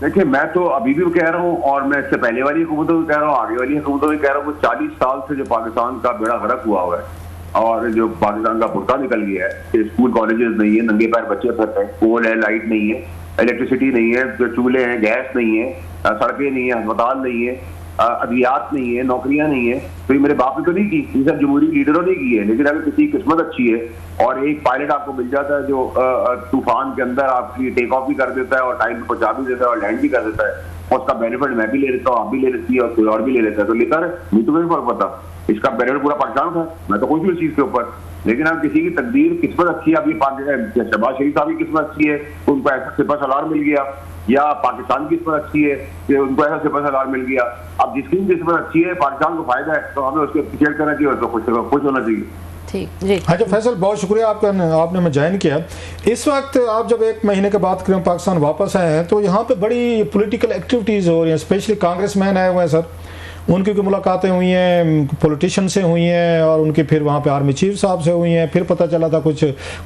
देखिए, मैं तो अभी भी कह रहा हूँ और मैं इससे पहले वाली हुकूमतों में कह रहा हूँ, आगे वाली हुकूमतों में कह रहा हूँ, 40 साल से जो पाकिस्तान का बेड़ा गर्क हुआ हुआ है और जो पाकिस्तान का बुर्का निकल गया है कि स्कूल कॉलेजेस नहीं है, नंगे पैर बच्चे फिरते हैं, पोल है, लाइट नहीं है, इलेक्ट्रिसिटी नहीं है, जो चूल्हे हैं, गैस नहीं है, सड़कें नहीं है, अस्पताल नहीं है, अद्वियात नहीं है, नौकरियां नहीं है। तो ये मेरे बाप ने तो नहीं की, ये सब जमहूरी लीडरों ने की है। लेकिन अगर किसी की किस्मत अच्छी है और एक पायलट आपको मिल जाता है जो तूफान के अंदर आपकी टेक ऑफ भी कर देता है और टाइम पे पहुंचा भी देता है और लैंड भी कर देता है, और उसका बेनिफिट मैं भी ले लेता हूँ, आप भी ले लेती है और कोई और भी ले लेता है, तो लेता है, नहीं तो नहीं फर्क पड़ता, इसका बेनिफिट पूरा पाकिस्तान था, मैं तो खुश हूँ इस चीज के ऊपर। लेकिन अब किसी की तकदीर किस्मत अच्छी है, अभी शहबाज शरीफ साहब की किस्मत अच्छी है, उनको ऐसा सिपह सलार मिल गया, या पाकिस्तान की किस्मत अच्छी है कि उनको ऐसा सिपह सलार मिल गया। अब जिसकी भी किस्मत अच्छी है, पाकिस्तान को फायदा है, तो हमें उसके अप्रिशिएट करना चाहिए, उसको खुश होना चाहिए। ठीक जी। अच्छा फैसल, बहुत शुक्रिया आपका, आपने हमें ज्वाइन किया। इस वक्त आप जब 1 महीने के बाद पाकिस्तान वापस आए हैं तो यहाँ पे बड़ी पॉलिटिकल एक्टिविटीज़ हो रही हैं, स्पेशली कांग्रेसमैन आए हुए हैं सर, उनकी कोई मुलाकातें हुई हैं पॉलिटिशियन से हुई हैं और उनकी फिर वहाँ पे आर्मी चीफ साहब से हुई हैं, फिर पता चला था कुछ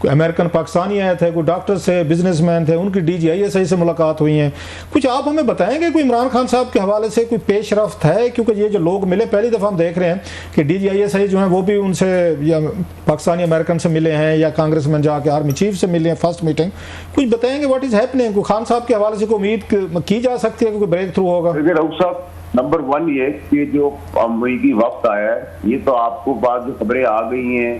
अमेरिकन पाकिस्तानी आए थे, कोई डॉक्टर से, बिजनेसमैन थे, उनकी DGISI से मुलाकात हुई हैं। कुछ आप हमें बताएंगे कोई इमरान खान साहब के हवाले से कोई पेशरफ्त है? क्योंकि ये जो लोग मिले, पहली दफ़ा हम देख रहे हैं कि DGISI जो है वो भी उनसे या पाकिस्तानी अमेरिकन से मिले हैं या कांग्रेसमैन जाके आर्मी चीफ से मिले हैं फर्स्ट मीटिंग। कुछ बताएंगे व्हाट इज़ हैपनिंग? खान साहब के हवाले से कोई उम्मीद की जा सकती है कि कोई ब्रेक थ्रू होगा? नंबर 1 ये कि जो अमरीकी वक्त आया है, ये तो आपको बाद जो खबरें आ गई हैं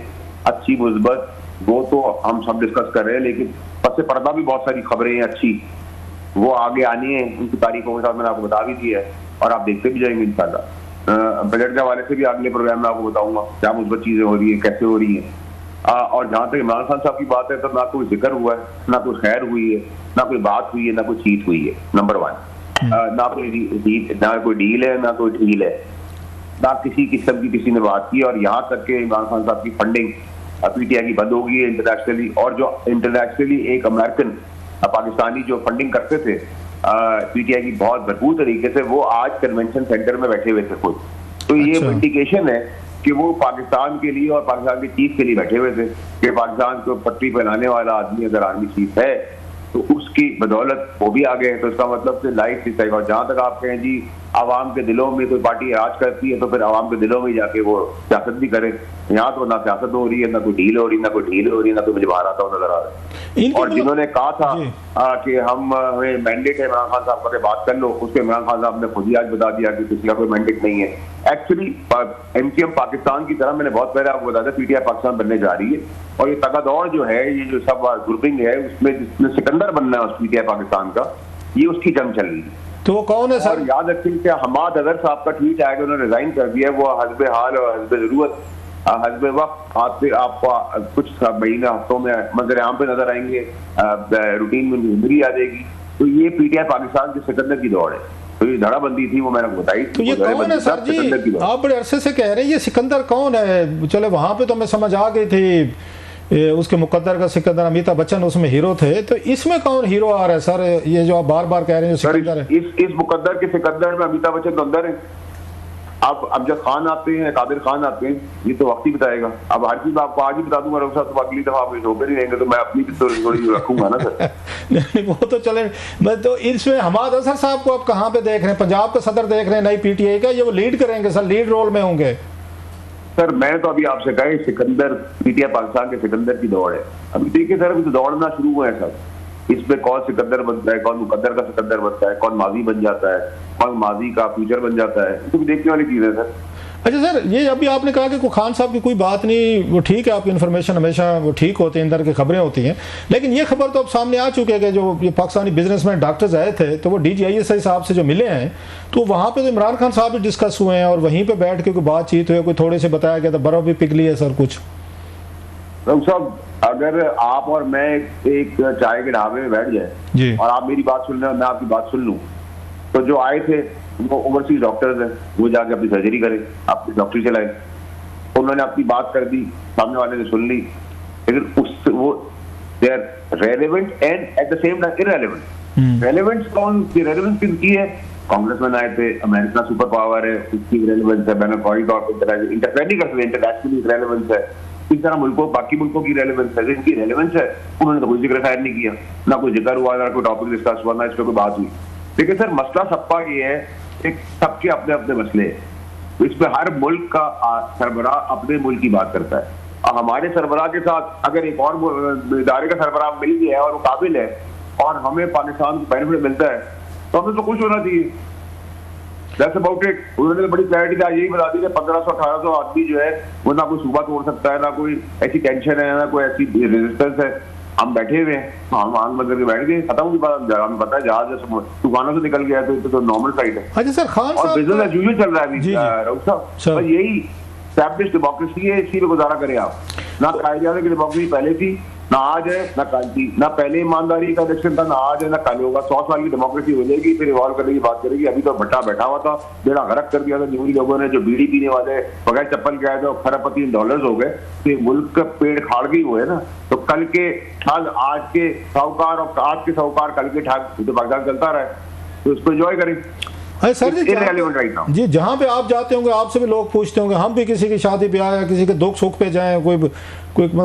अच्छी मुस्बत, वो तो हम सब डिस्कस कर रहे हैं, लेकिन पस पर्दा भी बहुत सारी खबरें हैं अच्छी, वो आगे आनी है, उनकी तारीखों के साथ मैंने आपको बता भी दिया है और आप देखते भी जाएंगे इंशाल्लाह। बजट के हवाले से भी अगले प्रोग्राम में आपको बताऊंगा क्या मुस्बत चीजें हो रही है, कैसे हो रही है। और जहाँ तक इमरान खान साहब की बात है, तो ना कोई जिक्र हुआ है, ना कोई खैर हुई है, ना कोई बात हुई है, ना कोई चीज हुई है, नंबर 1। ना कोई डील है, ना कोई ढील है, ना किसी किस्म की किसी ने बात की। और यहाँ तक के इमरान खान साहब की फंडिंग PTI की बंद हो गई है इंटरनेशनली, और जो इंटरनेशनली एक अमेरिकन पाकिस्तानी जो फंडिंग करते थे PTI की बहुत भरपूर तरीके से, वो आज कन्वेंशन सेंटर में बैठे हुए थे खुद। तो ये इंडिकेशन है कि वो पाकिस्तान के लिए और पाकिस्तान के चीफ के लिए बैठे हुए थे कि पाकिस्तान को पट्टी पहनाने वाला आदमी अगर आर्मी चीफ है तो उसकी बदौलत वो भी आ गए। तो इसका मतलब से लाइफ इस और जहाँ तक आप कहें जी आवाम के दिलों में कोई पार्टी राज करती है तो फिर आवाम के दिलों में जाके वो सियासत भी करे। यहाँ तो ना सियासत हो रही है, ना कोई ढील हो रही, ना कोई ढील हो रही, ना कोई मुझे बाहर आता हुआ नजर आ रहा है। और जिन्होंने कहा था कि हमें मैंडेट है इमरान खान साहब का बात कर लो, उसके इमरान खान साहब ने खुद ही आज बता दिया कि किसी का कोई मैंडेट नहीं है। एक्चुअली MKM पाकिस्तान की तरह मैंने बहुत पहले आपको बताया PTI पाकिस्तान बनने जा रही है, और ये तगादौड़ जो है, ये जो सब ग्रुपिंग है, उसमें जिसमें सिकंदर बनना है उस PTI पाकिस्तान का, ये उसकी जंग चल रही है। तो वो कौन है सर? याद रखें कि हमाद अजहर साहब का ट्वीट आया कि उन्होंने रिजाइन कर दिया, वो हस्बे हाल और हस्बे जरूरत हस्बे वक्त आपको कुछ महीने हफ्तों में मंजर आम पे नजर आएंगे, रूटीन में जिंदगी आ जाएगी। तो ये PTI पाकिस्तान के सिकंदर की दौड़ है। तो ये धड़ाबंदी थी, वो मैंने बताई। तो ये कौन है सर जी? आप बड़े अरसे से कह रहे हैं ये सिकंदर कौन है? चले वहां पे तो हमें समझ आ गई थी, उसके मुकद्दर का सिकंदर, अमिताभ बच्चन उसमें हीरो थे, तो इसमें कौन हीरो आ रहा है सर? ये जो आप बार बार कह रहे हैं सिकंदर है, इस मुकद्दर के सिकंदर में अमिताभ बच्चन तो अंदर है। अब जब खान आते हैं, कादिर खान आते हैं, ये तो वक्त ही बताएगा। अब हर चीज आपको आज ही बता दूंगा, तो अगली दफा आप इस नहीं रहेंगे तो मैं अपनी भी थोड़ी रखूंगा ना सर। नहीं वो तो चले, मैं तो इसमें हमाद अजहर साहब को आप कहाँ पे देख रहे हैं? पंजाब का सदर देख रहे हैं नई PTI का, ये वो लीड करेंगे सर, लीड रोल में होंगे? सर मैं तो अभी आपसे कहे सिकंदर PTI पाकिस्तान के सिकंदर की दौड़ है। अभी देखिए सर, अभी तो दौड़ना शुरू हुआ है सर। इसमें कौन सिकंदर बनता है, कौन मुकद्दर का सिकंदर बनता है, कौन माजी बन जाता है, कौन माजी का फ्यूचर बन जाता है, तो भी देखने वाली चीज है सर। अच्छा सर, ये अभी आपने कहा कि खान साहब की कोई बात नहीं, वो ठीक है, आपकी इन्फॉर्मेशन हमेशा वो ठीक होती है, अंदर की खबरें होती हैं, लेकिन ये खबर तो अब सामने आ चुकी है कि जो ये पाकिस्तानी बिजनेसमैन डॉक्टर्स आए थे तो वो DGISI साहब से जो मिले हैं, तो वहाँ पे तो इमरान खान साहब भी डिस्कस हुए हैं और वहीं पे बैठ के कोई बातचीत हुई, कोई थोड़े से बताया गया था, बर्फ भी पिघली है सर कुछ। साहब अगर आप और मैं एक चाय के ढाबे में बैठ जाए और आप मेरी बात सुन रहे हो, मैं आपकी बात सुन लूं, तो जो आए थे वो ओवरसीज डॉक्टर्स हैं, वो जाके अपनी सर्जरी करें, अपनी डॉक्टरी चलाए, उन्होंने अपनी बात कर दी, सामने वाले ने सुन ली, लेकिन उससे वो they are relevant and at the same time irrelevant. Relevance कौन की रेलेवेंस किसकी है? कांग्रेसमैन आए थे, अमेरिका सुपर पावर है, उसकी रेलेवेंस है, मैंने कॉरी तौर पर इंटरफेयर नहीं कर सकते, इंटरनेशनली रेलेवेंस है। इस तरह मुल्कों, बाकी मुल्कों की रेलेवेंस है, जिनकी रेलेवेंस है उन्होंने तो कोई जिक्र खैर नहीं किया, ना कोई जिक्र हुआ, ना कोई टॉपिक डिस्कस हुआ, ना इस पर कोई बात हुई। देखिए सर, मसला सबका ये है कि सबके अपने अपने मसले हैं। इसमें हर मुल्क का सरबराह अपने मुल्क की बात करता है। और हमारे सरबराह के साथ अगर एक और इदारे का सरबराह मिल गया है और वो काबिल है और हमें पाकिस्तान को बेनिफिट मिलता है तो हमें तो खुश होना चाहिए। That's about it। उन्होंने तो बड़ी क्लैरिटी आज यही बता दी कि 1500-1800 आदमी जो है वो ना कोई सूबा तोड़ सकता है, ना कोई ऐसी टेंशन है, ना कोई ऐसी रेजिस्टेंस है। हम बैठे हुए हैं, हम आंख बंद करके बैठ गए, खत्म की बात। हमें पता है जहाज तूफानों से निकल गया तो नॉर्मल साइड है। अच्छा सर, खान और बिजनेस एज यूजुअल चल रहा है अभी राउत साहब। यही एस्टैब्लिश डेमोक्रेसी है, इसी पे गुजारा करें आप। ना कायदे आज़म की डेमोक्रेसी पहले थी, ना आज है, ना कल थी। ना पहले ईमानदारी का इलेक्शन था, ना आज है, ना कल होगा। 100 साल की डेमोक्रेसी हो जाएगी, फिर इवॉल्व करने की बात करेगी। अभी तो भट्टा बैठा हुआ था, बेड़ा गरक कर दिया था न्यूली लोगों ने। जो बीड़ी पीने वाले बगैर चप्पल के आए थे खरबपति डॉलर्स हो गए। तो मुल्क का पेड़ खाड़ गई हुए ना। तो कल के ठग आज के साहूकार और आज के साहूकार कल के ठग, तो पाकिस्तान चलता रहा है, तो उसको एंजॉय करें। अरे सर जी, जहाँ पे आप जाते होंगे आपसे भी लोग पूछते होंगे, हम भी किसी की शादी ब्याह या किसी के दुख सुख पे जाएं, कोई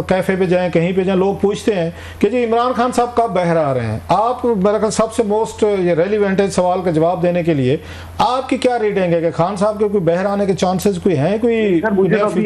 कैफे पे जाएं, कहीं पे जाएं, लोग पूछते हैं कि जी इमरान खान साहब कब बहर आ रहे हैं। आप मेरा ख्याल सबसे मोस्ट ये रेलिवेंट है सवाल का जवाब देने के लिए, आपकी क्या रीडिंग है कि खान साहब के कोई बहर आने के चांसेस कोई हैं? कोई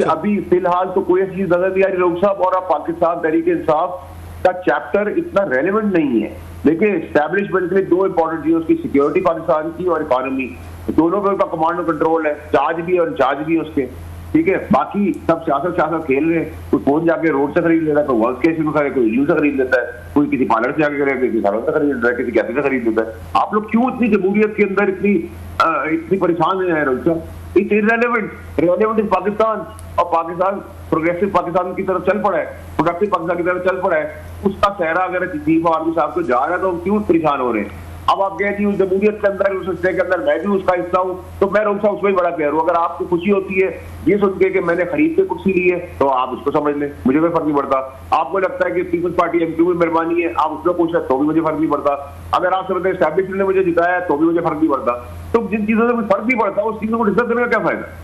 अभी फिलहाल तो कोई चीज नजर नहीं आ रही लोग साहब। और पाकिस्तान तहरीक इंसाफ का चैप्टर इतना रेलिवेंट नहीं है। देखिए, एस्टैब्लिशमेंट के लिए दो इंपॉर्टेंट चीज, उसकी सिक्योरिटी पाकिस्तान की और इकोनॉमी, दोनों पे उसका कमांड और कंट्रोल है। चार्ज भी और इंचार्ज भी उसके, ठीक है। बाकी सब सियासत खेल रहे हैं। कोई फोन जाके रोड से खरीद लेता है, कोई वर्क केस में करे, कोई यू से खरीद लेता है, कोई किसी पार्लर से जाके करे, किसी सालों से खरीद लेता है, किसी कैफे से खरीद लेता है। आप लोग क्यों इतनी जमहूरियत के अंदर इतनी परेशान है Rohit? It's irrelevant. Relevant is Pakistan, और पाकिस्तान प्रोग्रेसिव पाकिस्तान की तरफ चल पड़ा है, प्रोडक्टिव पाकिस्तान की तरफ चल पड़ा है। उसका चेहरा अगर चीफ आर्मी साहब को जा रहा है तो हम क्यों परेशान हो रहे हैं? अब आप कहते हैं उस जमहूरियत के अंदर, उस हिस्से के अंदर मैं भी उसका हिस्सा हूँ, तो मैं रोक उसमें बड़ा प्यार हूँ। अगर आपको खुशी होती है ये सुन के कि मैंने खरीद के कुर्सी ली है, तो आप उसको समझ लें, मुझे कोई फर्क नहीं पड़ता। आपको लगता है कि पीपल्स पार्टी एमक्यू में मेहरबानी है, आप उसको पूछ रहे तो भी मुझे फर्क नहीं पड़ता। अगर आप समझते हैं एस्टैब्लिशमेंट ने मुझे जिताया है तो भी मुझे फर्क नहीं पड़ता। तो जिन चीजों से कोई फर्क नहीं पड़ता उस चीजों को डिस्कस करने का क्या फायदा?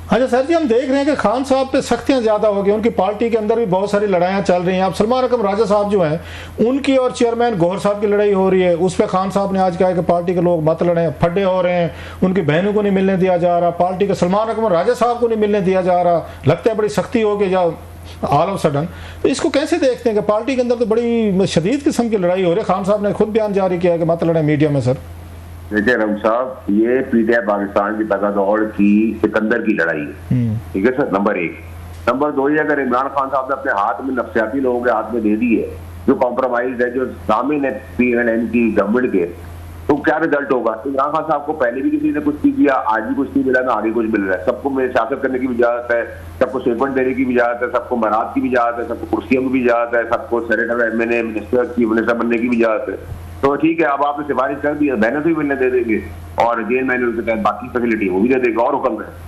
अच्छा सर जी, हम देख रहे हैं कि खान साहब पे सख्तियां ज़्यादा हो गई, उनकी पार्टी के अंदर भी बहुत सारी लड़ाइयां चल रही हैं। अब सलमान अकरम राजा साहब जो हैं उनकी और चेयरमैन गौहर साहब की लड़ाई हो रही है। उस पर खान साहब ने आज कहा कि पार्टी के लोग मत लड़ें, फड्डे हो रहे हैं, उनकी बहनों को नहीं मिलने दिया जा रहा, पार्टी के सलमान अकरम राजा साहब को नहीं मिलने दिया जा रहा। लगता है बड़ी सख्ती हो गई या ऑल ऑफ सडन। तो इसको कैसे देखते हैं कि पार्टी के अंदर तो बड़ी शदीद किस्म की लड़ाई हो रही है? खान साहब ने खुद बयान जारी किया कि मत लड़ें मीडिया में। सर देखिए रम साहब, ये पीटीआई पाकिस्तान की तगड़ोड़ की सिकंदर की लड़ाई है, ठीक है सर, नंबर 1। नंबर 2, ये अगर इमरान खान साहब ने अपने हाथ में नफ्सियाती लोगों के हाथ में दे दी है, जो कॉम्प्रोमाइज है, जो शामिल है PNN की गवर्नमेंट के, तो क्या रिजल्ट होगा? इमरान खान साहब को पहले भी किसी ने कुछ नहीं दिया, आज भी कुछ नहीं मिला, ना आगे कुछ मिल रहा है। सबको सियासत करने की भी इजाजत है, सबको स्टेटमेंट देने की भी इजाजत है, सबको मराद की भी इजाजत है, सबको कुर्सियों की भी इजाजत है, सबको सेनेटर MNA मिनिस्टर बनने की भी इजाजत है। तो ठीक है, अब आपने सिफारिश कर दी है, बहनों से भी मिलने दे देंगे और जेल मैनुअल के तहत बाकी फैसिलिटी वो भी दे देगा और हुक्म है।